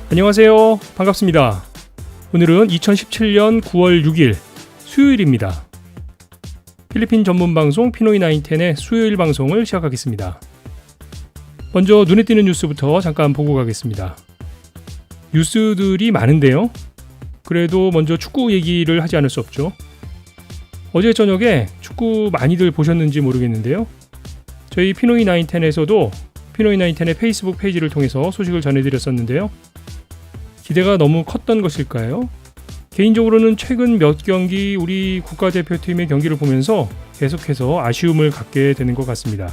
안녕하세요. 반갑습니다. 오늘은 2017년 9월 6일 수요일입니다. 필리핀 전문 방송 피노이 나인텐의 수요일 방송을 시작하겠습니다. 먼저 눈에 띄는 뉴스부터 잠깐 보고 가겠습니다. 뉴스들이 많은데요. 그래도 먼저 축구 얘기를 하지 않을 수 없죠. 어제 저녁에 축구 많이들 보셨는지 모르겠는데요. 저희 피노이 나인텐에서도 피노이 나인텐의 페이스북 페이지를 통해서 소식을 전해드렸었는데요. 기대가 너무 컸던 것일까요? 개인적으로는 최근 몇 경기 우리 국가대표팀의 경기를 보면서 계속해서 아쉬움을 갖게 되는 것 같습니다.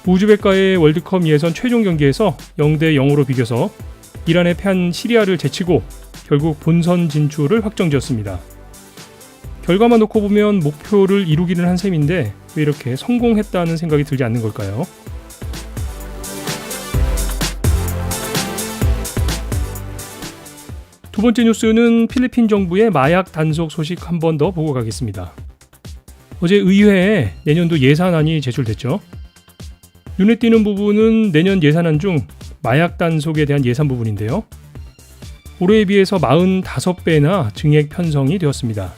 우즈벡과의 월드컵 예선 최종 경기에서 0대 0으로 비겨서 이란에 패한 시리아를 제치고 결국 본선 진출을 확정지었습니다. 결과만 놓고 보면 목표를 이루기는 한 셈인데 왜 이렇게 성공했다는 생각이 들지 않는 걸까요? 두 번째 뉴스는 필리핀 정부의 마약 단속 소식 한 번 더 보고 가겠습니다. 어제 의회에 내년도 예산안이 제출됐죠. 눈에 띄는 부분은 내년 예산안 중 마약 단속에 대한 예산 부분인데요. 올해에 비해서 45배나 증액 편성이 되었습니다.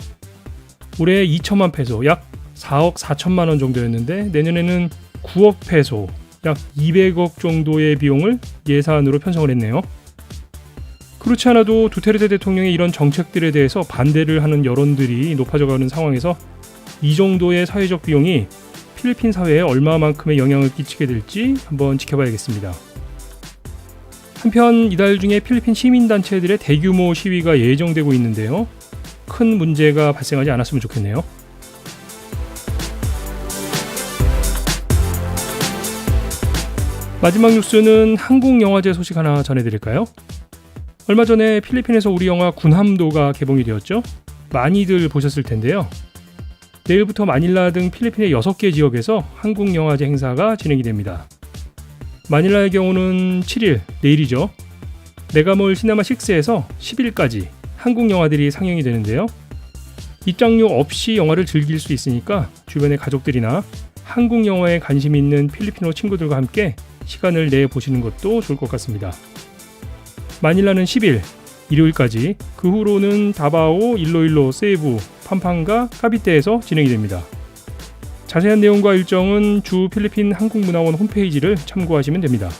올해 2천만 페소, 약 4억 4천만 원 정도였는데 내년에는 9억 페소, 약 200억 정도의 비용을 예산으로 편성을 했네요. 그렇지 않아도 두테르테 대통령의 이런 정책들에 대해서 반대를 하는 여론들이 높아져가는 상황에서 이 정도의 사회적 비용이 필리핀 사회에 얼마만큼의 영향을 끼치게 될지 한번 지켜봐야겠습니다. 한편 이달 중에 필리핀 시민단체들의 대규모 시위가 예정되고 있는데요. 큰 문제가 발생하지 않았으면 좋겠네요. 마지막 뉴스는 한국영화제 소식 하나 전해드릴까요? 얼마 전에 필리핀에서 우리 영화 군함도가 개봉이 되었죠. 많이들 보셨을 텐데요. 내일부터 마닐라 등 필리핀의 6개 지역에서 한국영화제 행사가 진행이 됩니다. 마닐라의 경우는 7일, 내일이죠. 메가몰 시네마6에서 10일까지 한국 영화들이 상영이 되는데요. 입장료 없이 영화를 즐길 수 있으니까 주변의 가족들이나 한국 영화에 관심이 있는 필리핀어 친구들과 함께 시간을 내보시는 것도 좋을 것 같습니다. 마닐라는 10일, 일요일까지, 그 후로는 다바오, 일로일로, 세부, 팜팡과 카비테에서 진행이 됩니다. 자세한 내용과 일정은 주 필리핀 한국문화원 홈페이지를 참고하시면 됩니다.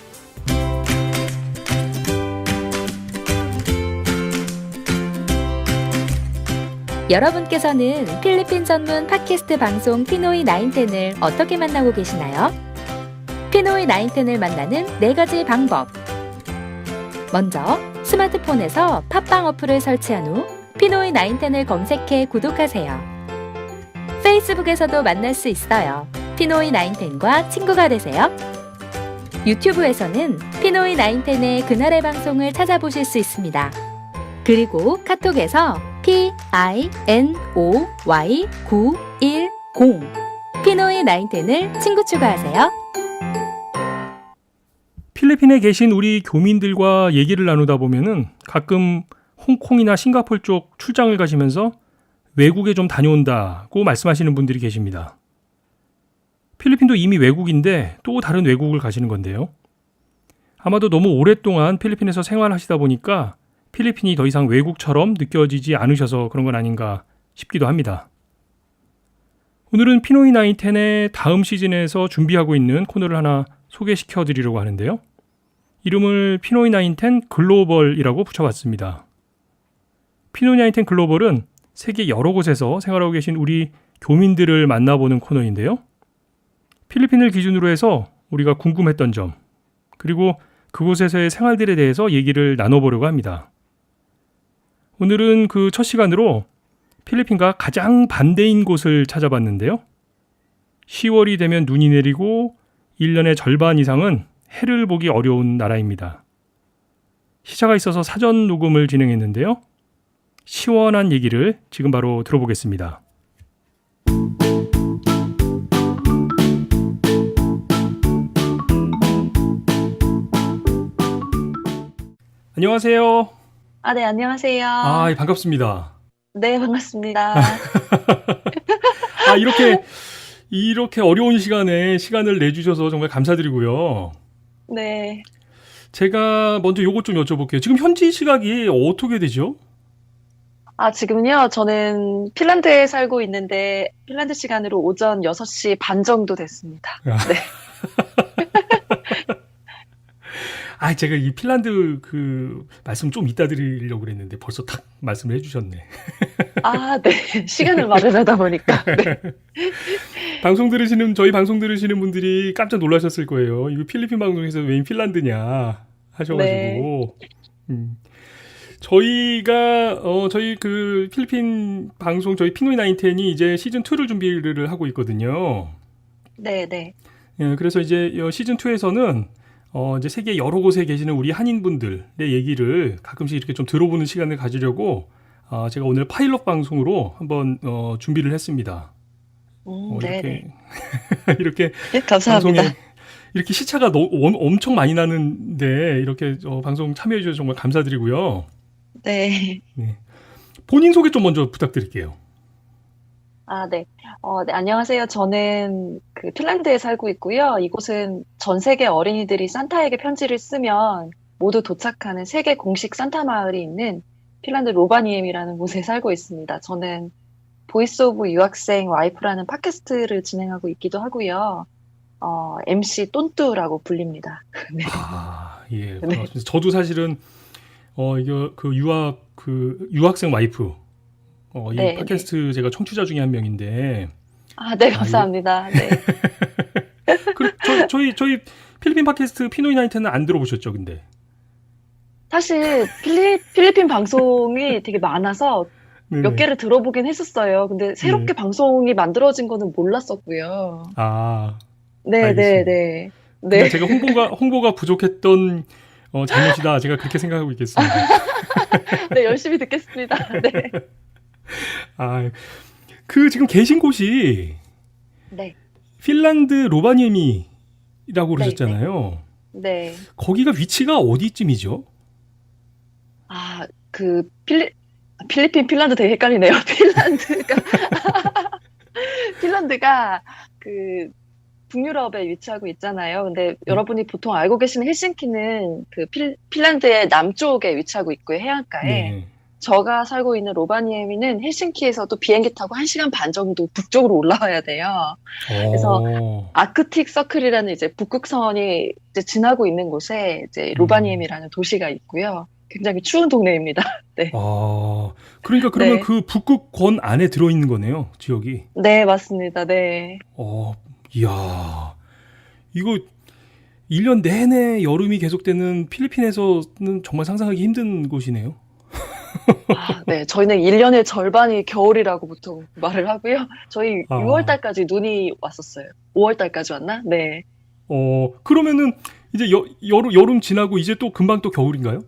여러분께서는 필리핀 전문 팟캐스트 방송 피노이 나인텐을 어떻게 만나고 계시나요? 피노이 나인텐을 만나는 4가지 방법. 먼저 스마트폰에서 팟빵 어플을 설치한 후 피노이 나인텐을 검색해 구독하세요. 페이스북에서도 만날 수 있어요. 피노이 나인텐과 친구가 되세요. 유튜브에서는 피노이 나인텐의 그날의 방송을 찾아보실 수 있습니다. 그리고 카톡에서 PINOY910 피노이 나인텐을 친구 추가하세요. 필리핀에 계신 우리 교민들과 얘기를 나누다 보면은 가끔 홍콩이나 싱가포르 쪽 출장을 가시면서 외국에 좀 다녀온다고 말씀하시는 분들이 계십니다. 필리핀도 이미 외국인데 또 다른 외국을 가시는 건데요. 아마도 너무 오랫동안 필리핀에서 생활하시다 보니까 필리핀이 더 이상 외국처럼 느껴지지 않으셔서 그런 건 아닌가 싶기도 합니다. 오늘은 피노이 나인텐의 다음 시즌에서 준비하고 있는 코너를 하나 소개시켜 드리려고 하는데요. 이름을 피노이 나인텐 글로벌이라고 붙여봤습니다. 피노이 나인텐 글로벌은 세계 여러 곳에서 생활하고 계신 우리 교민들을 만나보는 코너인데요. 필리핀을 기준으로 해서 우리가 궁금했던 점, 그리고 그곳에서의 생활들에 대해서 얘기를 나눠보려고 합니다. 오늘은 그 첫 시간으로 필리핀과 가장 반대인 곳을 찾아봤는데요. 10월이 되면 눈이 내리고 1년의 절반 이상은 해를 보기 어려운 나라입니다. 시차가 있어서 사전 녹음을 진행했는데요. 시원한 얘기를 지금 바로 들어보겠습니다. 안녕하세요. 네, 안녕하세요. 반갑습니다. 네, 반갑습니다. 이렇게 어려운 시간에 시간을 내주셔서 정말 감사드리고요. 네. 제가 먼저 요것 좀 여쭤볼게요. 지금 현지 시각이 어떻게 되죠? 지금요, 저는 핀란드에 살고 있는데, 핀란드 시간으로 오전 6시 반 정도 됐습니다. 아. 네. 제가 이 핀란드 그 말씀 좀 이따 드리려고 그랬는데 벌써 탁 말씀을 해주셨네. 네. 시간을 말을 하다 보니까. 네. 저희 방송 들으시는 분들이 깜짝 놀라셨을 거예요. 이거 필리핀 방송에서 왜 핀란드냐 하셔가지고. 저희가 저희 그 필리핀 방송 저희 피노이 나인텐이 이제 시즌 2를 준비를 하고 있거든요. 네. 예, 그래서 이제 시즌 2에서는 이제 세계 여러 곳에 계시는 우리 한인분들의 얘기를 가끔씩 이렇게 좀 들어보는 시간을 가지려고 제가 오늘 파일럿 방송으로 한번 준비를 했습니다. 네네. 이렇게 네, 감사합니다. 방송에 이렇게 시차가 엄청 많이 나는데 이렇게 방송 참여해 주셔서 정말 감사드리고요. 네. 본인 소개 좀 먼저 부탁드릴게요. 네. 네, 안녕하세요. 저는 그 핀란드에 살고 있고요. 이곳은 전 세계 어린이들이 산타에게 편지를 쓰면 모두 도착하는 세계 공식 산타 마을이 있는 핀란드 로바니엠이라는 곳에 살고 있습니다. 저는 보이스 오브 유학생 와이프라는 팟캐스트를 진행하고 있기도 하고요. MC 똔뚜라고 불립니다. 네. 예, 고맙습니다. 저도 사실은 이거 그 유학생 와이프 이 네, 팟캐스트 제가 청취자 중에 한 명인데. 네, 감사합니다. 네. 저희 필리핀 팟캐스트 피노이 나인텐은 안 들어보셨죠, 근데? 사실 필리핀 방송이 되게 많아서 몇 개를 들어보긴 했었어요. 근데 새롭게 방송이 만들어진 거는 몰랐었고요. 네. 그냥 제가 홍보가 부족했던 잘못이다. 제가 그렇게 생각하고 있겠습니다. 네, 열심히 듣겠습니다. 네. 그 지금 계신 곳이 네. 핀란드 로바니에미라고 그러셨잖아요. 네. 거기가 위치가 어디쯤이죠? 그 필리핀, 핀란드 되게 헷갈리네요. 핀란드가 그 북유럽에 위치하고 있잖아요. 근데 여러분이 보통 알고 계시는 헬싱키는 그 핀란드의 남쪽에 위치하고 있고요. 해안가에. 네. 제가 살고 있는 로바니에미는 헬싱키에서도 비행기 타고 1시간 반 정도 북쪽으로 올라와야 돼요. 그래서 아크틱 서클이라는 이제 북극선이 이제 지나고 있는 곳에 이제 로바니엠이라는 도시가 있고요. 굉장히 추운 동네입니다. 네. 그러니까 그러면 네. 그 북극권 안에 들어있는 거네요, 지역이. 네, 맞습니다. 네. 이야, 이거 1년 내내 여름이 계속되는 필리핀에서는 정말 상상하기 힘든 곳이네요. 네. 저희는 1년의 절반이 겨울이라고 보통 말을 하고요. 저희 6월 달까지 눈이 왔었어요. 5월 달까지 왔나? 네. 그러면은 이제 여름 지나고 이제 또 금방 또 겨울인가요?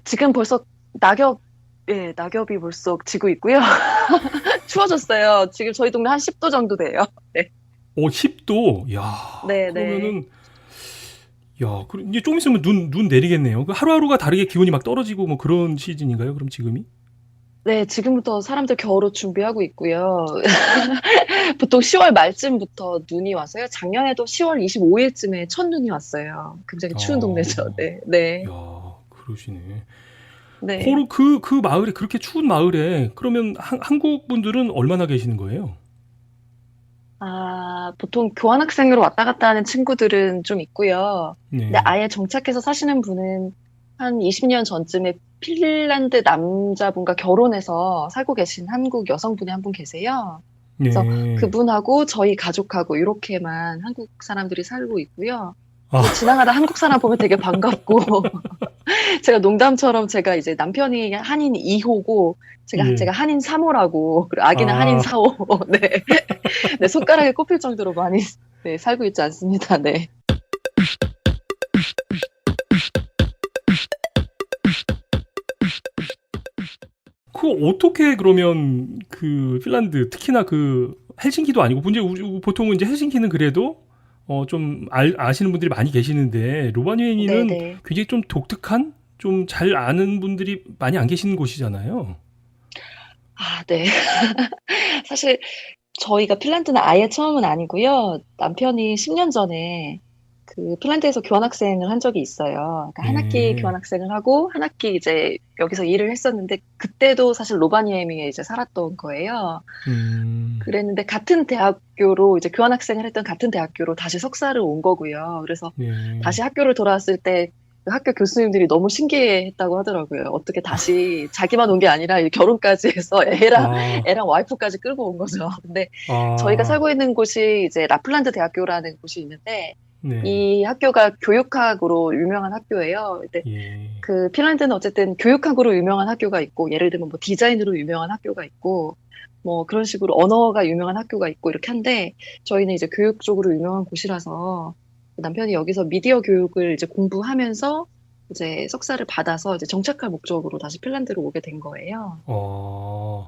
지금 벌써 낙엽이 벌써 지고 있고요. 추워졌어요. 지금 저희 동네 한 10도 정도 돼요. 네. 10도? 야. 네, 그러면은 이제 좀 있으면 눈 내리겠네요. 그 하루하루가 다르게 기온이 막 떨어지고 뭐 그런 시즌인가요? 그럼 지금이? 네, 지금부터 사람들 겨울옷 준비하고 있고요. 보통 10월 말쯤부터 눈이 와서요. 작년에도 10월 25일쯤에 첫 눈이 왔어요. 굉장히 추운 동네죠. 네. 네. 야, 그러시네. 네. 그 마을에, 그렇게 추운 마을에, 그러면 한국 분들은 얼마나 계시는 거예요? 보통 교환학생으로 왔다 갔다 하는 친구들은 좀 있고요. 네. 근데 아예 정착해서 사시는 분은 한 20년 전쯤에 핀란드 남자분과 결혼해서 살고 계신 한국 여성분이 한 분 계세요. 그래서 그분하고 저희 가족하고 이렇게만 한국 사람들이 살고 있고요. 지나가다 한국 사람 보면 되게 반갑고 제가 농담처럼 제가 이제 남편이 한인 2호고 제가 한인 3호라고 그리고 아기는 한인 4호 네. 네, 손가락에 꼽힐 정도로 많이 살고 있지 않습니다. 네. 어떻게 그러면 그 핀란드 특히나 그 헬싱키도 아니고 보통은 이제 헬싱키는 그래도 좀 아시는 분들이 많이 계시는데 로바니에미는 굉장히 좀 독특한 좀 잘 아는 분들이 많이 안 계시는 곳이잖아요. 네. 사실 저희가 핀란드는 아예 처음은 아니고요. 남편이 10년 전에 그 핀란드에서 교환학생을 한 적이 있어요. 그러니까 한 학기 네. 교환학생을 하고 한 학기 이제 여기서 일을 했었는데 그때도 사실 로바니에미에 이제 살았던 거예요. 음. 그랬는데 같은 대학교로 이제 교환학생을 했던 같은 대학교로 다시 석사를 온 거고요. 그래서 네. 다시 학교를 돌아왔을 때 그 학교 교수님들이 너무 신기해했다고 하더라고요. 어떻게 다시 자기만 온 게 아니라 이 결혼까지 해서 아. 애랑 와이프까지 끌고 온 거죠. 근데 저희가 아. 살고 있는 곳이 이제 라플란드 대학교라는 곳이 있는데 네. 이 학교가 교육학으로 유명한 학교예요. 근데 예. 그 핀란드는 어쨌든 교육학으로 유명한 학교가 있고 예를 들면 뭐 디자인으로 유명한 학교가 있고 뭐 그런 식으로 언어가 유명한 학교가 있고 이렇게 한데 저희는 이제 교육 쪽으로 유명한 곳이라서 남편이 여기서 미디어 교육을 이제 공부하면서 이제 석사를 받아서 이제 정착할 목적으로 다시 핀란드로 오게 된 거예요.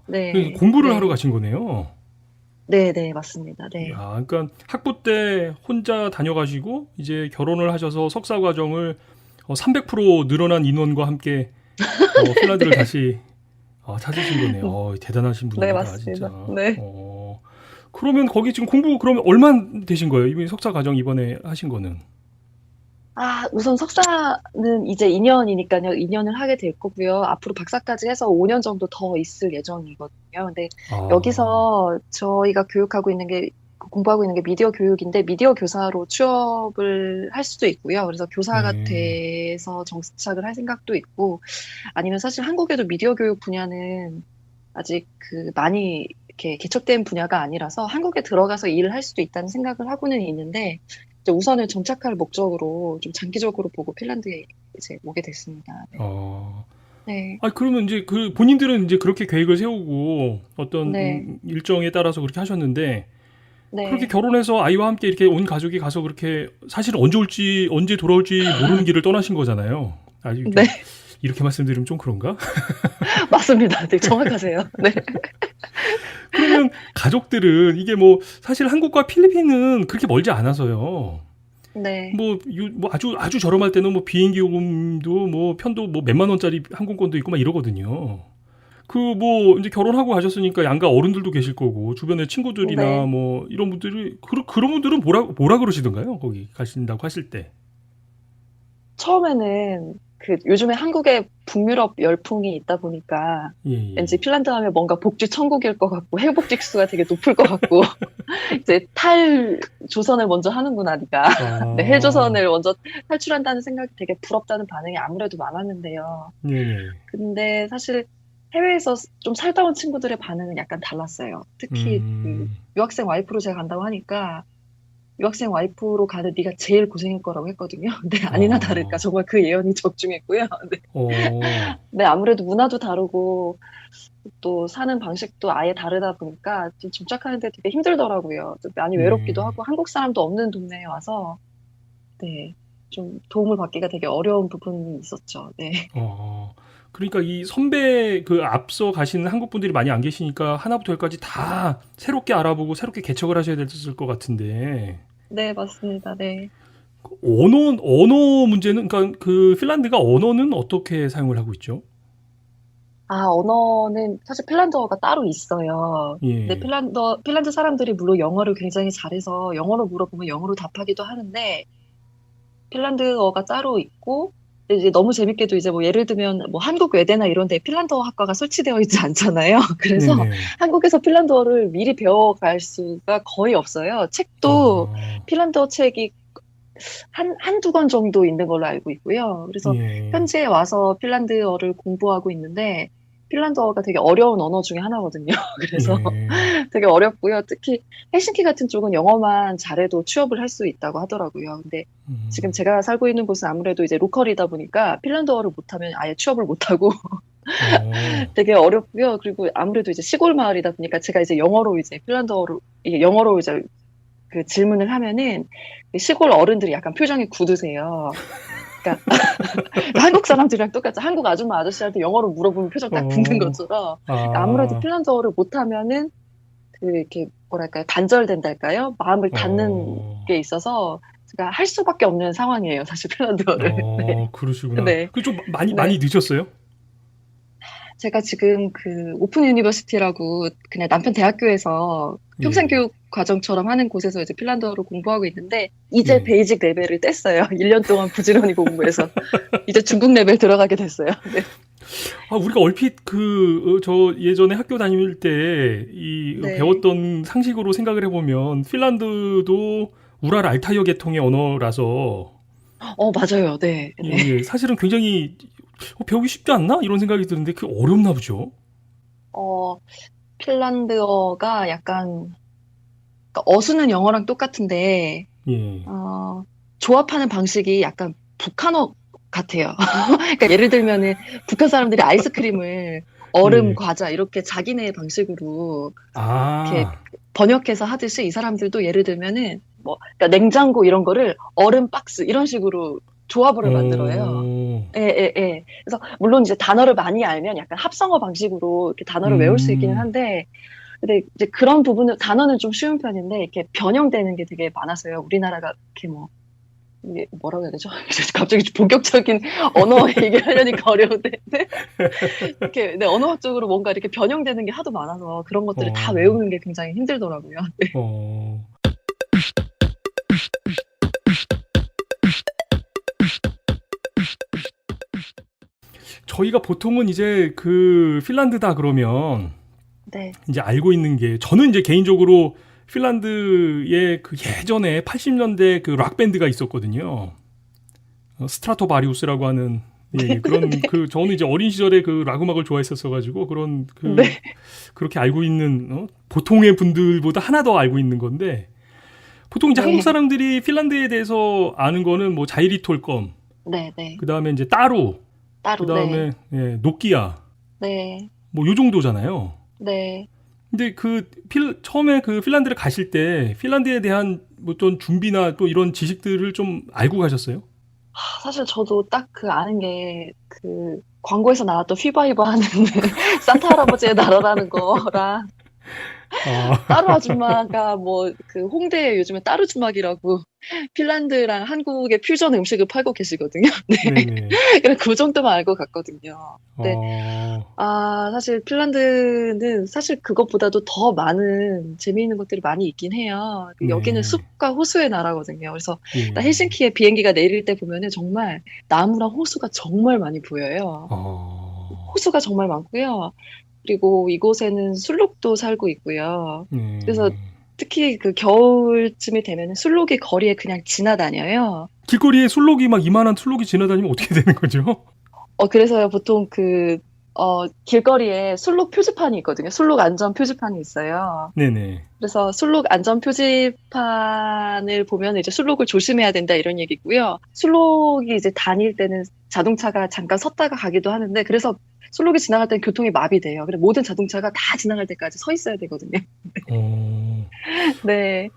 그래서 네, 공부를 하러 네, 가신 거네요. 네, 네, 맞습니다. 네. 야, 그러니까 학부 때 혼자 다녀가시고 이제 결혼을 하셔서 석사 과정을 300% 늘어난 인원과 함께 핀란드를 네, 다시 찾으신 거네요. 대단하신 네, 분입니다, 진짜. 맞습니다. 네. 그러면 거기 지금 공부 그러면 얼마 되신 거예요? 이번 석사 과정 이번에 하신 거는? 아, 우선 석사는 이제 2년이니까요. 2년을 하게 될 거고요. 앞으로 박사까지 해서 5년 정도 더 있을 예정이거든요. 근데 아, 여기서 저희가 교육하고 있는 게, 공부하고 있는 게 미디어 교육인데, 미디어 교사로 취업을 할 수도 있고요. 그래서 교사가 네. 돼서 정착을 할 생각도 있고, 아니면 사실 한국에도 미디어 교육 분야는 아직 그 많이 이렇게 개척된 분야가 아니라서 한국에 들어가서 일을 할 수도 있다는 생각을 하고는 있는데, 이제 우선은 정착할 목적으로 좀 장기적으로 보고 핀란드에 이제 오게 됐습니다. 네. 어. 네. 그러면 이제 그 본인들은 이제 그렇게 계획을 세우고 어떤 네. 일정에 따라서 그렇게 하셨는데 그렇게 네. 결혼해서 아이와 함께 이렇게 온 가족이 가서 그렇게 사실은 언제 올지 언제 돌아올지 모르는 길을 떠나신 거잖아요. 아주 네. 이렇게 말씀드리면 좀 그런가? 맞습니다. 되게 정확하세요. 네. 그러면 가족들은 이게 뭐 사실 한국과 필리핀은 그렇게 멀지 않아서요. 네. 뭐 아주 저렴할 때는 뭐 비행기 요금도 뭐 편도 뭐 몇만 원짜리 항공권도 있고 막 이러거든요. 그 뭐 이제 결혼하고 가셨으니까 양가 어른들도 계실 거고 주변에 친구들이나 네. 뭐 이런 분들이 그런 분들은 뭐라 그러시던가요? 거기 가신다고 하실 때. 처음에는 그 요즘에 한국에 북유럽 열풍이 있다 보니까 예, 왠지 예. 핀란드 하면 뭔가 복지 천국일 것 같고 회복 지수가 되게 높을 것 같고 이제 조선을 먼저 하는구나 네가 네, 아, 헬조선을 먼저 탈출한다는 생각이 되게 부럽다는 반응이 아무래도 많았는데요. 네네. 근데 사실 해외에서 좀 살다 온 친구들의 반응은 약간 달랐어요. 특히 그 음, 유학생 와이프로 제가 간다고 하니까 유학생 와이프로 가는 네가 제일 고생일 거라고 했거든요. 근데 아니나 다를까 아, 정말 그 예언이 적중했고요. 네. 어, 네, 아무래도 문화도 다르고 또 사는 방식도 아예 다르다 보니까 좀 정착하는데 되게 힘들더라고요. 좀 많이 외롭기도 네. 하고 한국 사람도 없는 동네에 와서 네, 좀 도움을 받기가 되게 어려운 부분이 있었죠. 네. 어, 그러니까 이 선배 그 앞서 가시는 한국 분들이 많이 안 계시니까 하나부터 열까지 다 새롭게 알아보고 새롭게 개척을 하셔야 됐을 것 같은데 네, 맞습니다. 네. 언어 문제는 그러니까 그 핀란드가 언어는 어떻게 사용을 하고 있죠? 아, 언어는 사실 핀란드어가 따로 있어요. 근데 예. 핀란드 사람들이 물론 영어를 굉장히 잘해서 영어로 물어보면 영어로 답하기도 하는데 핀란드어가 따로 있고 근데 이제 너무 재밌게도 이제 뭐 예를 들면 뭐 한국 외대나 이런 데 핀란드어 학과가 설치되어 있지 않잖아요. 그래서 네네. 한국에서 핀란드어를 미리 배워갈 수가 거의 없어요. 책도 아, 핀란드어 책이 한두 권 정도 있는 걸로 알고 있고요. 그래서 예. 현지에 와서 핀란드어를 공부하고 있는데 핀란드어가 되게 어려운 언어 중에 하나거든요. 그래서 예. 되게 어렵고요. 특히 헬싱키 같은 쪽은 영어만 잘해도 취업을 할 수 있다고 하더라고요. 근데 지금 음. 제가 살고 있는 곳은 아무래도 이제 로컬이다 보니까 finland어를 못하면 아예 취업을 못하고 어. 되게 어렵고요. 그리고 아무래도 이제 시골 마을이다 보니까 제가 이제 영어로 이제 핀란드어로 이게 영어로 이제 그 질문을 하면은 시골 어른들이 약간 표정이 굳으세요. 그러니까 한국 사람들이랑 똑같이 한국 아줌마 아저씨한테 영어로 물어보면 표정 딱 굳는 어. 것처럼 그러니까 아무래도 아. 핀란드어를 못하면은 그 이렇게 뭐랄까요 단절된달까요? 마음을 닫는 어. 게 있어서 제가 할 수밖에 없는 상황이에요. 사실 핀란드어를. 네. 그러시구나. 네. 그 좀 많이 네. 늦었어요? 제가 지금 그 오픈 유니버시티라고 그냥 남편 대학교에서 평생교육 과정처럼 하는 곳에서 이제 핀란드어를 공부하고 있는데 이제 예. 베이직 레벨을 뗐어요. 1년 동안 부지런히 공부해서 이제 중국 레벨 들어가게 됐어요. 네. 우리가 얼핏 저 예전에 학교 다닐 때 네. 배웠던 상식으로 생각을 해보면 핀란드도 우랄 알타이어 계통의 언어라서 맞아요. 네. 네. 예, 사실은 굉장히 배우기 쉽지 않나? 이런 생각이 드는데 그게 어렵나 보죠. 어, 핀란드어가 약간 그러니까 어수는 영어랑 똑같은데 예. 조합하는 방식이 약간 북한어 같아요. 그러니까 예를 들면은 북한 사람들이 아이스크림을 얼음, 예. 과자 이렇게 자기네 방식으로 이렇게 아, 번역해서 하듯이 이 사람들도 예를 들면은 뭐 그러니까 냉장고 이런 거를 얼음 박스 이런 식으로 조합을 만들어요. 예, 예, 예. 그래서 물론 이제 단어를 많이 알면 약간 합성어 방식으로 이렇게 단어를 외울 수 있기는 한데 근데 이제 그런 부분은 단어는 좀 쉬운 편인데 이렇게 변형되는 게 되게 많아서요. 우리나라가 이렇게 뭐 이게 뭐라고 해야 되죠? 갑자기 본격적인 언어 얘기하려니까 어려운데 이렇게 네, 언어학적으로 뭔가 이렇게 변형되는 게 하도 많아서 그런 것들을 다 외우는 게 굉장히 힘들더라고요. 네. 저희가 보통은 이제 그 핀란드다 그러면 네. 이제 알고 있는 게 저는 이제 개인적으로 핀란드에 그 예전에 80년대 그 락 밴드가 있었거든요. 스트라토바리우스라고 하는 그런 저는 이제 어린 시절에 그 락 음악을 좋아했었어 가지고 그런 네. 그렇게 알고 있는 보통의 분들보다 하나 더 알고 있는 건데 보통 이제 네. 한국 사람들이 핀란드에 대해서 아는 거는 뭐 자이리톨껌, 네, 네. 그다음에 이제 따루, 따로, 그다음에 노키아 네. 뭐 요 정도잖아요. 네. 근데 처음에 그 핀란드를 가실 때 핀란드에 대한 뭐 어떤 준비나 또 이런 지식들을 좀 알고 가셨어요? 사실 저도 딱 그 아는 게 그 광고에서 나왔던 휘바이바 하는 산타 할아버지의 나라라는 거랑 따로 아줌마가 뭐 그 홍대에 요즘에 따루 주막이라고 핀란드랑 한국의 퓨전 음식을 팔고 계시거든요. 네. 네네. 그 정도만 알고 갔거든요. 근데 사실 핀란드는 사실 그것보다도 더 많은 재미있는 것들이 많이 있긴 해요. 여기는 숲과 호수의 나라거든요. 그래서 나 헬싱키에 비행기가 내릴 때 보면은 정말 나무랑 호수가 정말 많이 보여요. 호수가 정말 많고요. 그리고 이곳에는 술록도 살고 있고요. 그래서 특히 그 겨울쯤이 되면 술록이 거리에 그냥 지나다녀요. 길거리에 술록이 막 이만한 술록이 지나다니면 어떻게 되는 거죠? 그래서요, 보통 길거리에 술록 표지판이 있거든요. 술록 안전 표지판이 있어요. 네네. 그래서 술록 안전 표지판을 보면 이제 술록을 조심해야 된다 이런 얘기고요. 술록이 이제 다닐 때는 자동차가 잠깐 섰다가 가기도 하는데 그래서 술록이 지나갈 때는 교통이 마비돼요. 그래서 모든 자동차가 다 지나갈 때까지 서 있어야 되거든요. 네.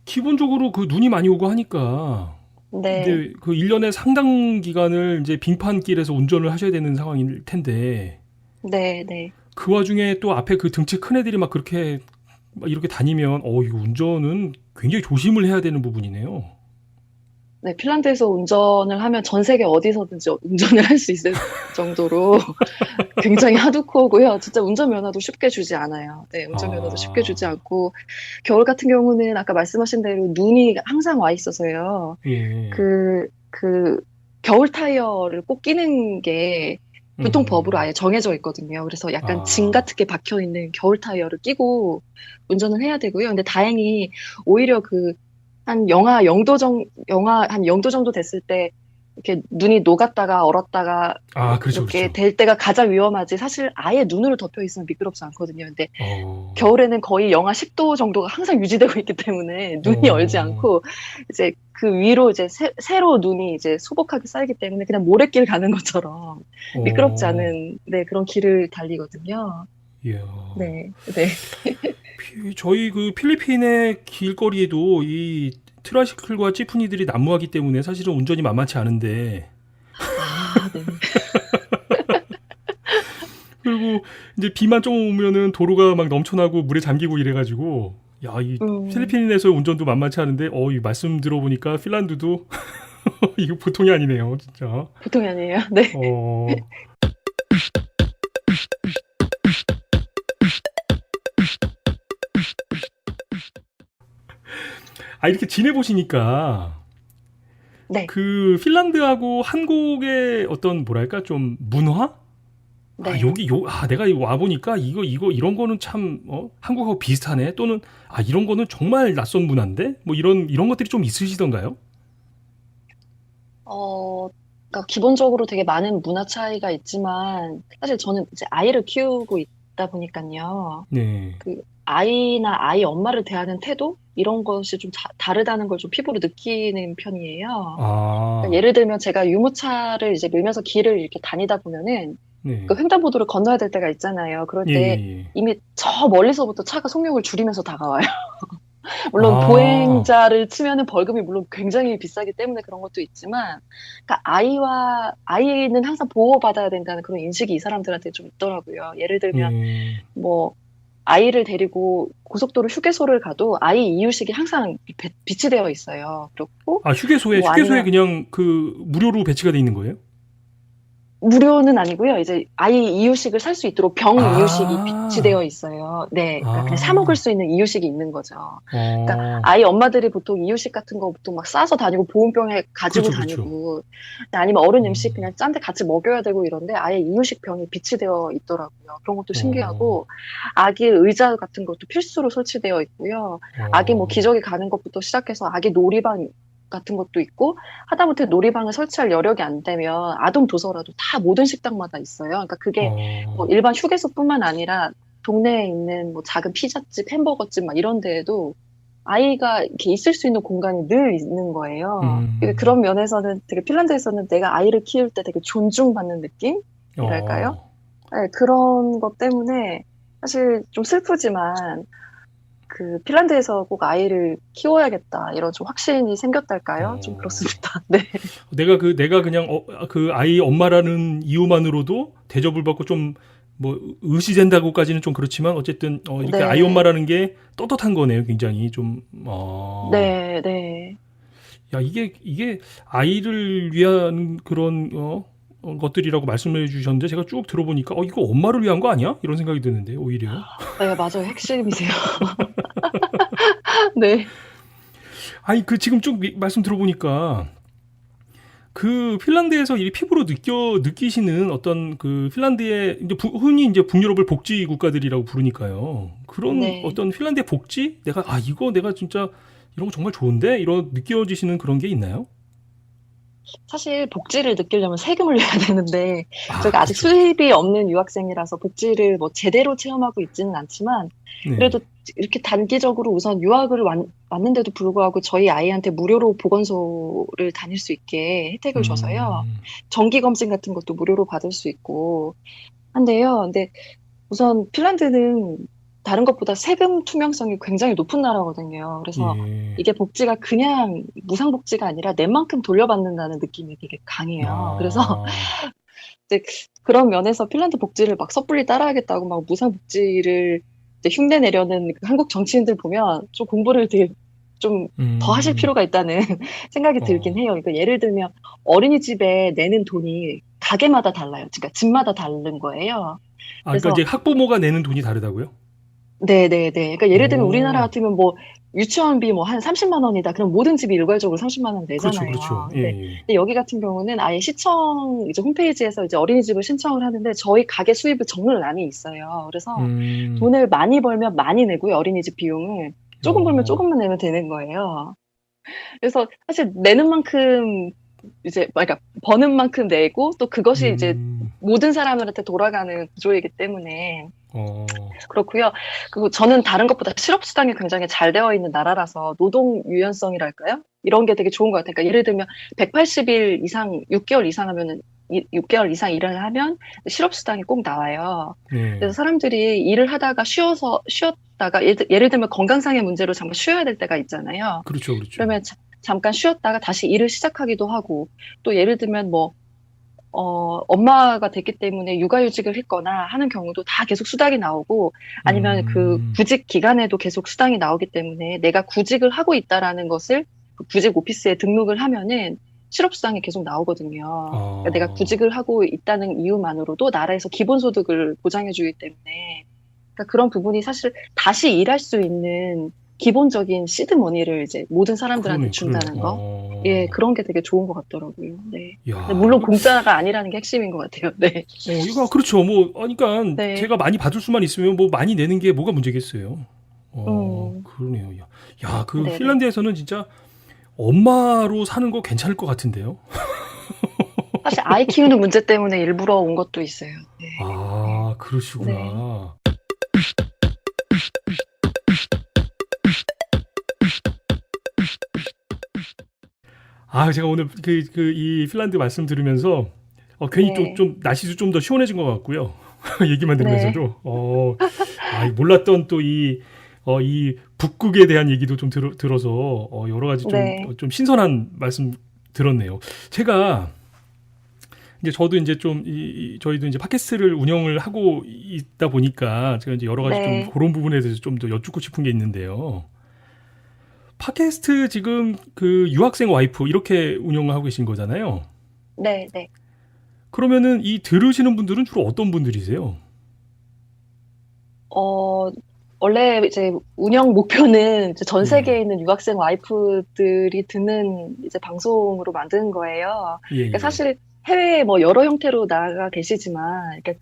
기본적으로 그 눈이 많이 오고 하니까 네. 이제 그 1년에 상당 기간을 이제 빙판길에서 운전을 하셔야 되는 상황일 텐데. 네, 네. 그 와중에 또 앞에 그 등치 큰 애들이 막 그렇게 막 이렇게 다니면 이거 운전은 굉장히 조심을 해야 되는 부분이네요. 네, 핀란드에서 운전을 하면 전 세계 어디서든지 운전을 할 수 있을 정도로 굉장히 하드코어고요. 진짜 운전면허도 쉽게 주지 않아요. 네, 운전면허도 쉽게 주지 않고 겨울 같은 경우는 아까 말씀하신 대로 눈이 항상 와 있어서요. 예. 그 겨울 타이어를 꼭 끼는 게 교통법으로 아예 정해져 있거든요. 그래서 약간 징 같은 게 박혀 있는 겨울 타이어를 끼고 운전을 해야 되고요. 근데 다행히 오히려 한 영하 0도 정도 됐을 때 이렇게 눈이 녹았다가 얼었다가 그렇죠, 이렇게 그렇죠. 될 때가 가장 위험하지. 사실 아예 눈으로 덮여 있으면 미끄럽지 않거든요. 근데 겨울에는 거의 영하 10도 정도가 항상 유지되고 있기 때문에 눈이 얼지 않고 이제 그 위로 이제 새로 눈이 이제 소복하게 쌓이기 때문에 그냥 모래길 가는 것처럼 미끄럽지 않은 그런 길을 달리거든요. 이야. 네, 네. 저희 그 필리핀의 길거리에도 이 트라이시클과 찌푸니들이 난무하기 때문에 사실은 운전이 만만치 않은데. 네. 그리고 이제 비만 좀 오면은 도로가 막 넘쳐나고 물에 잠기고 이래가지고 이 필리핀에서 운전도 만만치 않은데 이 말씀 들어보니까 핀란드도 이거 보통이 아니네요, 진짜. 보통이 아니에요. 네. 이렇게 지내보시니까 네, 그 핀란드하고 한국의 어떤 뭐랄까 좀 문화? 네. 내가 이거 와보니까 이런 거는 참, 한국하고 비슷하네. 또는, 이런 거는 정말 낯선 문화인데? 뭐 이런 것들이 좀 있으시던가요? 그러니까 기본적으로 되게 많은 문화 차이가 있지만, 사실 저는 이제 아이를 키우고 있다 보니까요. 네. 그 아이나 아이 엄마를 대하는 태도? 이런 것이 좀 다르다는 걸 좀 피부로 느끼는 편이에요. 그러니까 아, 예를 들면 제가 유모차를 이제 밀면서 길을 이렇게 다니다 보면은 네. 그 횡단보도를 건너야 될 때가 있잖아요. 그럴 예, 때 예, 예. 이미 저 멀리서부터 차가 속력을 줄이면서 다가와요. 물론 아, 보행자를 치면은 벌금이 물론 굉장히 비싸기 때문에 그런 것도 있지만, 그러니까 아이는 항상 보호받아야 된다는 그런 인식이 이 사람들한테 좀 있더라고요. 예를 들면 예. 뭐 아이를 데리고 고속도로 휴게소를 가도 아이 이유식이 항상 비치되어 있어요. 그렇고 뭐 휴게소에 아니면 그냥 그 무료로 배치가 돼 있는 거예요? 무료는 아니고요. 이제 아이 이유식을 살 수 있도록 병 이유식이 아, 비치되어 있어요. 네, 그러니까 그냥 사 먹을 아, 수 있는 이유식이 있는 거죠. 그러니까 어, 아이 엄마들이 보통 이유식 같은 거 보통 막 싸서 다니고 보온병에 가지고 그렇죠, 그렇죠. 다니고 아니면 어른 음식 음, 그냥 짠 데 같이 먹여야 되고 이런데 아예 이유식 병이 비치되어 있더라고요. 그런 것도 어, 신기하고 아기 의자 같은 것도 필수로 설치되어 있고요. 아기 뭐 어, 기저귀 가는 것부터 시작해서 아기 놀이방 같은 것도 있고 하다못해 놀이방을 설치할 여력이 안 되면 아동 도서라도 다 모든 식당마다 있어요. 그러니까 그게 뭐 어, 일반 휴게소뿐만 아니라 동네에 있는 뭐 작은 피자집, 햄버거집 막 이런 데에도 아이가 이렇게 있을 수 있는 공간이 늘 있는 거예요. 음, 그런 면에서는 되게 핀란드에서는 내가 아이를 키울 때 되게 존중받는 느낌이랄까요? 어, 네, 그런 것 때문에 사실 좀 슬프지만 그 핀란드에서 꼭 아이를 키워야겠다 이런 좀 확신이 생겼달까요? 좀 어. 그렇습니다. 네. 내가 그냥 그 아이 엄마라는 이유만으로도 대접을 받고 좀 뭐 의시된다고까지는 좀 그렇지만 어쨌든 이렇게 아이 네. 엄마라는 게 떳떳한 거네요. 굉장히 좀 네, 네. 야 이게 아이를 위한 그런 것들이라고 말씀해 주셨는데 제가 쭉 들어보니까 이거 엄마를 위한 거 아니야? 이런 생각이 드는데 오히려. 네, 맞아요. 핵심이세요. 네. 아니 그 지금 쭉 말씀 들어보니까 그 핀란드에서 이 피부로 느끼시는 어떤 그 핀란드의 이제 흔히 이제 북유럽을 복지 국가들이라고 부르니까요. 그런 네. 어떤 fin란드의 복지? 이거 내가 진짜 이런 거 정말 좋은데? 이런 느껴지시는 그런 게 있나요? 사실 복지를 느끼려면 세금을 내야 되는데, 저희가 아직 그렇죠, 그렇죠. 수입이 없는 유학생이라서 복지를 뭐 제대로 체험하고 있지는 않지만, 네. 그래도 이렇게 단기적으로 우선 유학을 왔는데도 불구하고 저희 아이한테 무료로 보건소를 다닐 수 있게 혜택을 줘서요. 음, 정기검진 같은 것도 무료로 받을 수 있고 한데요. 근데 우선 핀란드는 다른 것보다 세금 투명성이 굉장히 높은 나라거든요. 그래서 예. 이게 복지가 그냥 무상복지가 아니라 내 만큼 돌려받는다는 느낌이 되게 강해요. 그래서 아, 이제 그런 면에서 핀란드 복지를 막 섣불리 따라하겠다고 막 무상복지를 이제 흉내 내려는 그 한국 정치인들 보면 좀 공부를 되게 좀 더 하실 음, 필요가 있다는 생각이 들긴 어. 해요. 그러니까 예를 들면 어린이집에 내는 돈이 가게마다 달라요. 그러니까 집마다 다른 거예요. 그러니까 그래서 이제 학부모가 내는 돈이 다르다고요? 네네네. 그러니까 예를 들면 우리나라 오, 같으면 뭐 유치원비 뭐 한 30만 원이다. 그럼 모든 집이 일괄적으로 30만 원 그렇죠, 그렇죠. 내잖아요. 예, 근데, 예. 근데 여기 같은 경우는 아예 시청 이제 홈페이지에서 이제 어린이집을 신청을 하는데 저희 가게 수입을 적는 란이 있어요. 그래서 음, 돈을 많이 벌면 많이 내고요. 어린이집 비용을. 조금 벌면 어, 조금만 내면 되는 거예요. 그래서 사실 내는 만큼 이제 그러니까 버는 만큼 내고 또 그것이 이제 음, 모든 사람들한테 돌아가는 구조이기 때문에 어, 그렇고요. 그리고 저는 다른 것보다 실업수당이 굉장히 잘 되어 있는 나라라서 노동 유연성이랄까요? 이런 게 되게 좋은 것 같아요. 그러니까 예를 들면 180일 이상, 6개월 이상 하면은 6개월 이상 일을 하면 실업수당이 꼭 나와요. 네. 그래서 사람들이 일을 하다가 쉬었다가 예를 들면 건강상의 문제로 잠깐 쉬어야 될 때가 있잖아요. 그렇죠, 그렇죠. 그러면 잠깐 쉬었다가 다시 일을 시작하기도 하고 또 예를 들면 뭐 엄마가 됐기 때문에 육아휴직을 했거나 하는 경우도 다 계속 수당이 나오고 아니면 그 음, 구직 기간에도 계속 수당이 나오기 때문에 내가 구직을 하고 있다라는 것을 그 구직 오피스에 등록을 하면은 실업수당이 계속 나오거든요. 그러니까 내가 어, 구직을 하고 있다는 이유만으로도 나라에서 기본소득을 보장해주기 때문에 그러니까 그런 부분이 사실 다시 일할 수 있는 기본적인 시드 머니를 이제 모든 사람들한테 그러네, 준다는 그러네. 거. 예, 그런 게 되게 좋은 것 같더라고요. 네. 야, 근데 물론 공짜가 아니라는 게 핵심인 것 같아요. 네. 이거 그렇죠. 뭐, 그러니까 네. 제가 많이 받을 수만 있으면 뭐 많이 내는 게 뭐가 문제겠어요. 음, 그러네요. 야, 그 네네. 핀란드에서는 진짜 엄마로 사는 거 괜찮을 것 같은데요. 사실 아이 키우는 문제 때문에 일부러 온 것도 있어요. 네. 아, 네. 그러시구나. 제가 오늘 이 핀란드 말씀 들으면서 괜히 네. 좀 날씨도 좀 더 시원해진 것 같고요. 얘기만 네. 들으면서도 몰랐던 또 이 북극에 대한 얘기도 좀 들어서 여러 가지 네. 좀 신선한 말씀 들었네요. 제가 이제 저도 이제 좀 저희도 이제 팟캐스트를 운영을 하고 있다 보니까 제가 이제 여러 가지 좀 네. 그런 부분에 대해서 좀 더 여쭙고 싶은 게 있는데요. 팟캐스트 지금 그 유학생 와이프 이렇게 운영을 하고 계신 거잖아요. 네. 네. 그러면은 이 들으시는 분들은 주로 어떤 분들이세요? 어, 원래 이제 운영 목표는 이제 전 예. 세계에 있는 유학생 와이프들이 듣는 이제 방송으로 만든 거예요. 예, 그러니까 예. 사실 해외에 뭐 여러 형태로 나가 계시지만, 그러니까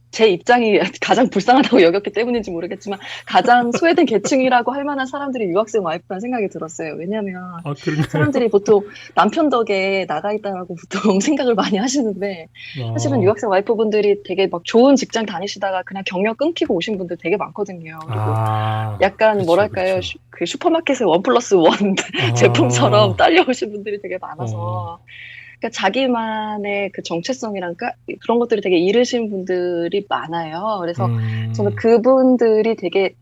제 입장이 가장 불쌍하다고 여겼기 때문인지 모르겠지만, 가장 소외된 계층이라고 할 만한 사람들이 유학생 와이프라는 생각이 들었어요. 왜냐하면 그런가요? 사람들이 보통 남편 덕에 나가 있다라고 보통 생각을 많이 하시는데, 사실은 아, 유학생 와이프분들이 되게 막 좋은 직장 다니시다가 그냥 경력 끊기고 오신 분들 되게 많거든요. 그리고 약간 그렇죠, 뭐랄까요, 그렇죠. 그 슈퍼마켓의 원 플러스 원 제품처럼 아, 딸려오신 분들이 되게 어, 많아서, 그러니까 자기만의 그 정체성이랄까 그런 것들이 되게 이르신 분들이 많아요. 그래서 저는 음, 그분들이 되게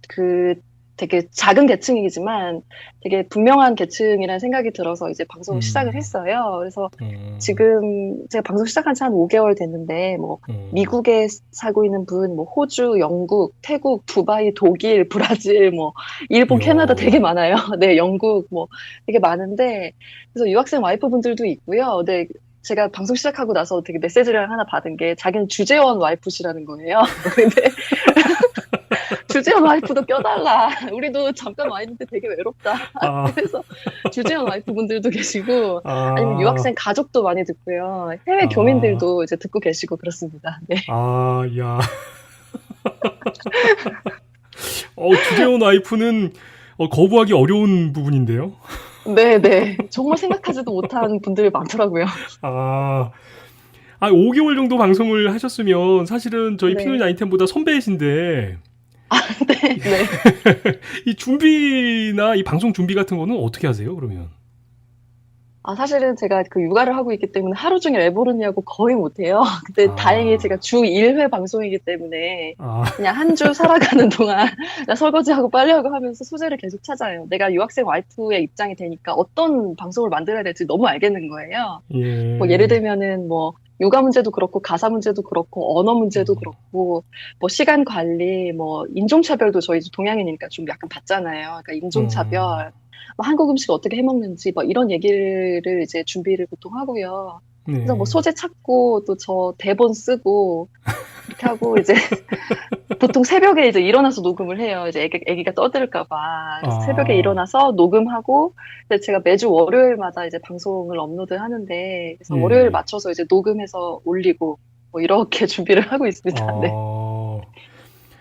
그 되게 작은 계층이지만 되게 분명한 계층이라는 생각이 들어서 이제 방송을 시작을 음, 했어요. 그래서 음, 지금 제가 방송 시작한 지 한 5개월 됐는데, 뭐 미국에 살고 있는 분, 뭐 호주, 영국, 태국, 두바이, 독일, 브라질, 뭐 일본, 캐나다 되게 이야, 많아요. 네, 영국 뭐 되게 많은데, 그래서 유학생 와이프분들도 있고요. 네, 제가 방송 시작하고 나서 되게 메시지를 하나 받은 게 자기는 주재원 와이프시라는 거예요. 근데 주재원 와이프도 껴달라. 우리도 잠깐 와 있는데 되게 외롭다. 아, 그래서 주재원 와이프분들도 계시고, 아니면 아, 유학생 가족도 많이 듣고요. 해외 아, 교민들도 이제 듣고 계시고 그렇습니다. 네. 야. 주재원 와이프는 거부하기 어려운 부분인데요. 네. 정말 생각하지도 못한 분들이 많더라고요. 아, 5개월 정도 방송을 하셨으면 사실은 저희 피노 네. 나인텐보다 선배이신데, 네. 이 준비나 이 방송 준비 같은 거는 어떻게 하세요, 그러면? 사실은 제가 그 육아를 하고 있기 때문에 하루 종일 애 보느냐고 거의 못해요. 근데 다행히 제가 아, 주 1회 방송이기 때문에 아, 그냥 한 주 살아가는 동안 그냥 설거지하고 빨래하고 하면서 소재를 계속 찾아요. 내가 유학생 와이프의 입장이 되니까 어떤 방송을 만들어야 될지 너무 알겠는 거예요. 뭐 예를 예, 들면은 뭐 요가 문제도 그렇고 가사 문제도 그렇고 언어 문제도 음, 그렇고 뭐 시간 관리 뭐 인종차별도 저희 동양인이니까 좀 약간 받잖아요. 그러니까 음, 인종차별 뭐 한국 음식 어떻게 해 먹는지 뭐 이런 얘기를 이제 준비를 보통 하고요. 그래서 뭐 네. 소재 찾고 또 저 대본 쓰고 이렇게 하고 이제 보통 새벽에 이제 일어나서 녹음을 해요. 이제 애기가 떠들까 봐. 그래서 새벽에 아, 일어나서 녹음하고, 근데 제가 매주 월요일마다 이제 방송을 업로드 하는데, 그래서 월요일 예. 맞춰서 이제 녹음해서 올리고, 뭐 이렇게 준비를 하고 있습니다. 네. 어,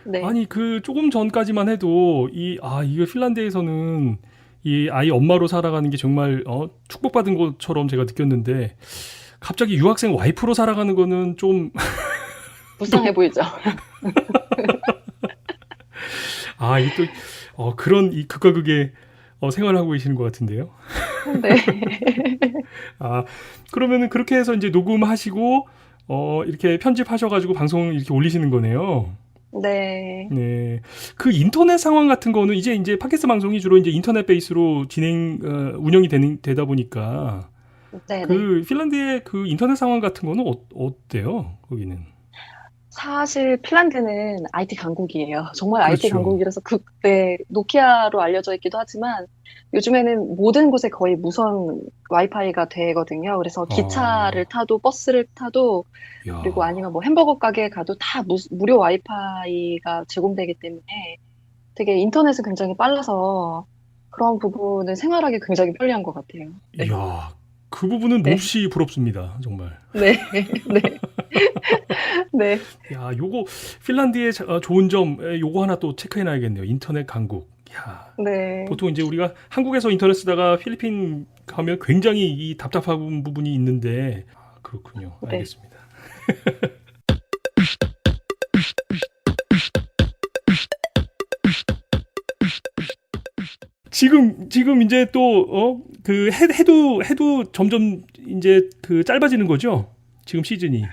네. 아니, 조금 전까지만 해도, 이거 핀란드에서는 이 아이 엄마로 살아가는 게 정말, 축복받은 것처럼 제가 느꼈는데, 갑자기 유학생 와이프로 살아가는 거는 좀, 또, 불쌍해 보이죠? 이게 또, 그런 이 극과 극의 생활을 하고 계시는 것 같은데요. 네. 아, 그러면은 그렇게 해서 이제 녹음하시고, 이렇게 편집하셔가지고 방송 이렇게 올리시는 거네요. 네. 네. 그 인터넷 상황 같은 거는 이제 팟캐스트 방송이 주로 이제 인터넷 베이스로 운영이 되다 보니까 네네. 그 핀란드의 그 인터넷 상황 같은 거는 어때요? 거기는. 사실 핀란드는 IT 강국이에요. 정말 IT 그렇죠. 강국이라서 네, 노키아로 알려져 있기도 하지만 요즘에는 모든 곳에 거의 무선 와이파이가 되거든요. 그래서 기차를 아, 타도 버스를 타도 그리고 야, 아니면 뭐 햄버거 가게에 가도 다 무료 와이파이가 제공되기 때문에 되게 인터넷은 굉장히 빨라서 그런 부분은 생활하기 굉장히 편리한 것 같아요. 네. 이야, 그 부분은 네. 몹시 부럽습니다. 정말. 네. 네. 네. 야, 요거 핀란드의 좋은 점, 요거 하나 또 체크해 놔야겠네요. 인터넷 강국. 야, 네. 보통 이제 우리가 한국에서 인터넷 쓰다가 필리핀 가면 굉장히 이 답답한 부분이 있는데, 그렇군요. 네. 알겠습니다. 지금 이제 또, 해도 점점 이제 그 짧아지는 거죠? 지금 시즌이.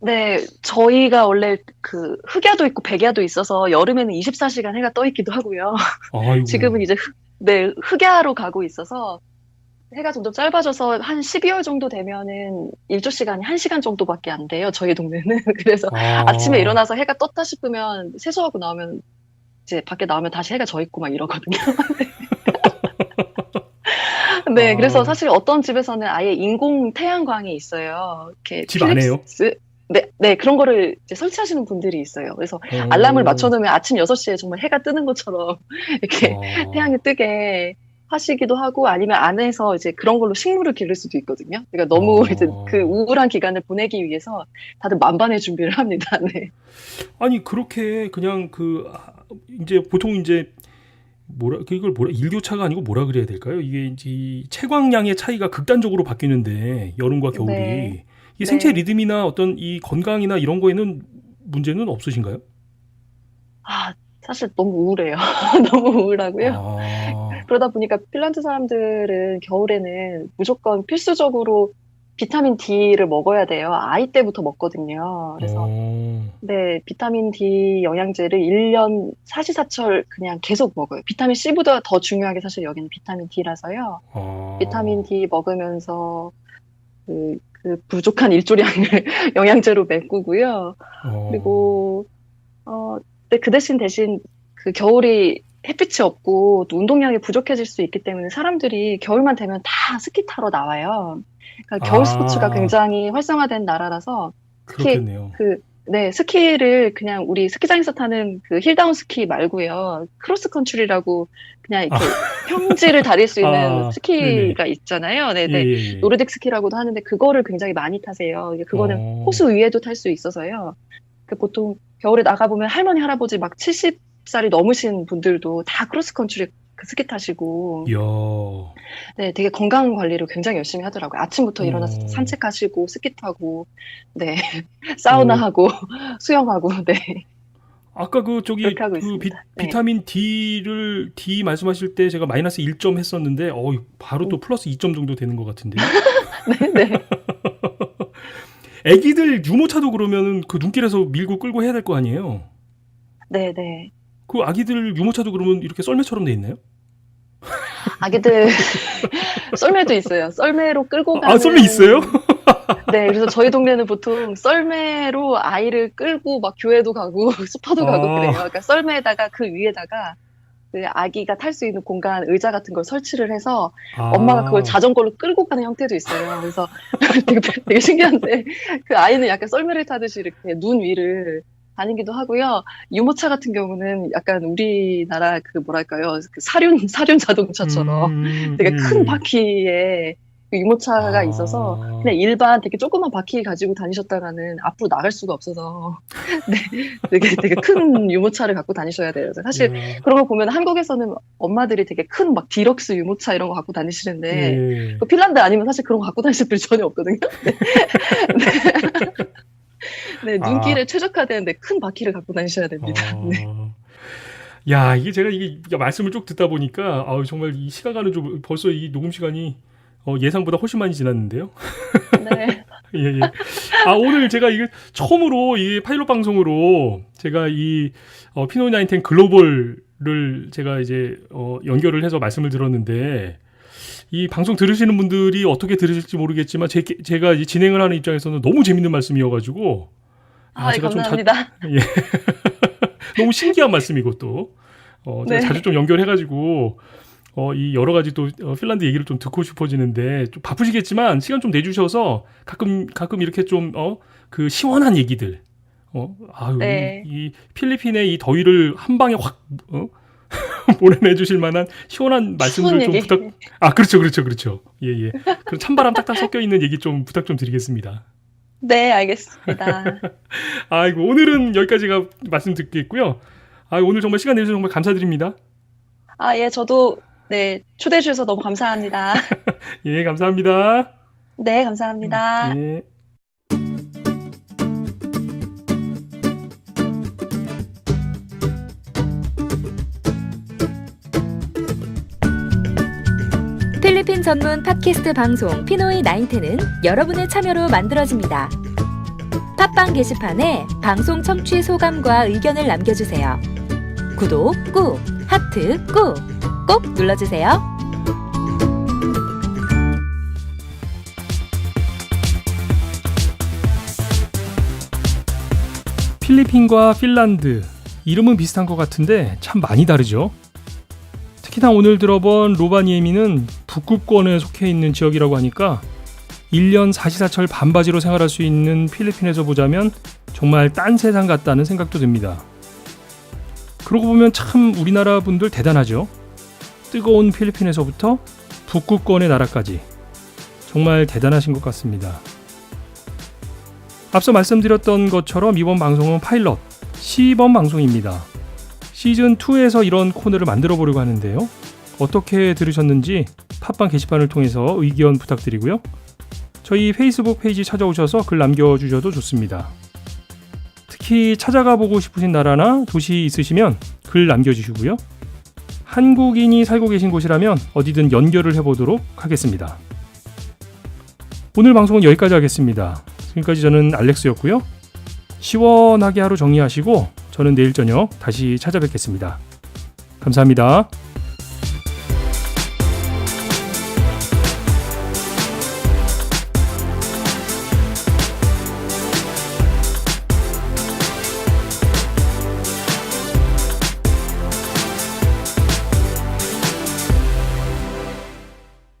네, 저희가 원래 그 흑야도 있고 백야도 있어서 여름에는 24시간 해가 떠 있기도 하고요. 아이고. 지금은 이제 네, 흑야로 가고 있어서 해가 점점 짧아져서 한 12월 정도 되면은 일조 시간이 1시간 정도밖에 안 돼요. 저희 동네는. 그래서 아침에 일어나서 해가 떴다 싶으면 세수하고 나오면 이제 밖에 나오면 다시 해가 져 있고 막 이러거든요. 네, 그래서 사실 어떤 집에서는 아예 인공 태양광이 있어요. 이렇게 집 안에요? 네, 네, 그런 거를 이제 설치하시는 분들이 있어요. 그래서 알람을 맞춰놓으면 아침 6시에 정말 해가 뜨는 것처럼 이렇게 태양이 뜨게 하시기도 하고 아니면 안에서 이제 그런 걸로 식물을 기를 수도 있거든요. 그러니까 너무 이제 그 우울한 기간을 보내기 위해서 다들 만반의 준비를 합니다. 네. 아니, 그렇게 그냥 이제 보통 이제 일교차가 아니고 뭐라 그래야 될까요? 이게 이제 이 채광량의 차이가 극단적으로 바뀌는데 여름과 겨울이 네. 이 생체 네. 리듬이나 어떤 이 건강이나 이런 거에는 문제는 없으신가요? 사실 너무 우울해요. 너무 우울하고요. 아, 그러다 보니까 핀란드 사람들은 겨울에는 무조건 필수적으로 비타민 D를 먹어야 돼요. 아이 때부터 먹거든요. 그래서 네, 비타민 D 영양제를 1년 사시사철 그냥 계속 먹어요. 비타민 C보다 더 중요하게 사실 여기는 비타민 D라서요. 비타민 D 먹으면서 그 부족한 일조량을 영양제로 메꾸고요. 그리고 근데 그 대신 그 겨울이 햇빛이 없고 또 운동량이 부족해질 수 있기 때문에 사람들이 겨울만 되면 다 스키 타러 나와요. 그러니까 겨울 스포츠가 굉장히 활성화된 나라라서 특히 그렇겠네요. 네, 스키를 그냥 우리 스키장에서 타는 그 힐다운 스키 말고요. 크로스 컨트리라고 그냥 이렇게 평지를 다릴 수 있는 스키가 네네. 있잖아요. 네, 네. 예. 노르딕 스키라고도 하는데 그거를 굉장히 많이 타세요. 이게 그거는 호수 위에도 탈 수 있어서요. 보통 겨울에 나가보면 할머니, 할아버지 막 70살이 넘으신 분들도 다 크로스 컨트리 그 스키 타시고. 이야. 네, 되게 건강 관리를 굉장히 열심히 하더라고요. 아침부터 일어나서 산책하시고, 스키 타고, 네, 사우나하고, 수영하고, 네. 아까 그렇게 하고 있습니다. 비타민 D 말씀하실 때 제가 마이너스 1점 했었는데, 바로 또 플러스 2점 정도 되는 것 같은데요. 네, 네. 애기들 유모차도 그러면 그 눈길에서 밀고 끌고 해야 될 거 아니에요? 네, 네. 그 아기들 유모차도 그러면 이렇게 썰매처럼 돼 있나요? 아기들 썰매도 있어요. 썰매로 끌고 가는. 썰매 있어요? 네, 그래서 저희 동네는 보통 썰매로 아이를 끌고 막 교회도 가고 스파도 가고 그래요. 그러니까 썰매에다가 그 위에다가 그 아기가 탈 수 있는 공간 의자 같은 걸 설치를 해서 엄마가 그걸 자전거로 끌고 가는 형태도 있어요. 그래서 되게 신기한데 그 아이는 약간 썰매를 타듯이 이렇게 눈 위를 다니기도 하고요. 유모차 같은 경우는 약간 우리나라 그 뭐랄까요, 그 사륜 자동차처럼 되게 큰 바퀴에 그 유모차가 있어서 그냥 일반 되게 조그만 바퀴 가지고 다니셨다가는 앞으로 나갈 수가 없어서 네, 되게 큰 유모차를 갖고 다니셔야 돼요. 사실 그런 거 보면 한국에서는 엄마들이 되게 큰 막 디럭스 유모차 이런 거 갖고 다니시는데 그 핀란드 아니면 사실 그런 거 갖고 다니실 분이 전혀 없거든요. 네, 눈길에 최적화되는데 큰 바퀴를 갖고 다니셔야 됩니다. 네. 야, 이게 말씀을 쭉 듣다 보니까 정말 이 시간 좀 벌써 이 녹음 시간이 예상보다 훨씬 많이 지났는데요. 네. 예. 오늘 제가 이게 처음으로 이 파일럿 방송으로 제가 이 피노이 나인텐 글로벌을 제가 이제 연결을 해서 말씀을 들었는데 이 방송 들으시는 분들이 어떻게 들으실지 모르겠지만 제가 이제 진행을 하는 입장에서는 너무 재밌는 말씀이어가지고 제가 감사합니다. 예. 너무 신기한 말씀이고 또 제가 자주 좀 연결해가지고 이 여러 가지 또 핀란드 얘기를 좀 듣고 싶어지는데 좀 바쁘시겠지만 시간 좀 내주셔서 가끔 이렇게 좀 그 시원한 얘기들 아유, 네. 이 필리핀의 이 더위를 한 방에 확 보내주실 만한 시원한 말씀을 좀 얘기. 그렇죠. 예. 그럼 찬바람 딱딱 섞여 있는 얘기 좀 부탁 좀 드리겠습니다. 네, 알겠습니다. 아이고, 오늘은 여기까지가 말씀 듣겠고요. 오늘 정말 시간 내주셔서 정말 감사드립니다. 예, 저도 네, 초대해 주셔서 너무 감사합니다. 예, 감사합니다. 네, 감사합니다. 예. 필리핀 전문 팟캐스트 방송 피노이 나인텐은 여러분의 참여로 만들어집니다. 팟빵 게시판에 방송 청취 소감과 의견을 남겨주세요. 구독 꾹, 하트 꾹 눌러주세요. 필리핀과 핀란드, 이름은 비슷한 것 같은데 참 많이 다르죠. 특히나 오늘 들어본 로바니에미는 북극권에 속해 있는 지역이라고 하니까 1년 사시사철 반바지로 생활할 수 있는 필리핀에서 보자면 정말 딴 세상 같다는 생각도 듭니다. 그러고 보면 참 우리나라 분들 대단하죠. 뜨거운 필리핀에서부터 북극권의 나라까지 정말 대단하신 것 같습니다. 앞서 말씀드렸던 것처럼 이번 방송은 파일럿, 시범 방송입니다. 시즌2에서 이런 코너를 만들어 보려고 하는데요. 어떻게 들으셨는지 팟빵 게시판을 통해서 의견 부탁드리고요. 저희 페이스북 페이지 찾아오셔서 글 남겨주셔도 좋습니다. 특히 찾아가 보고 싶으신 나라나 도시 있으시면 글 남겨주시고요. 한국인이 살고 계신 곳이라면 어디든 연결을 해보도록 하겠습니다. 오늘 방송은 여기까지 하겠습니다. 지금까지 저는 알렉스였고요. 시원하게 하루 정리하시고 저는 내일 저녁 다시 찾아뵙겠습니다. 감사합니다.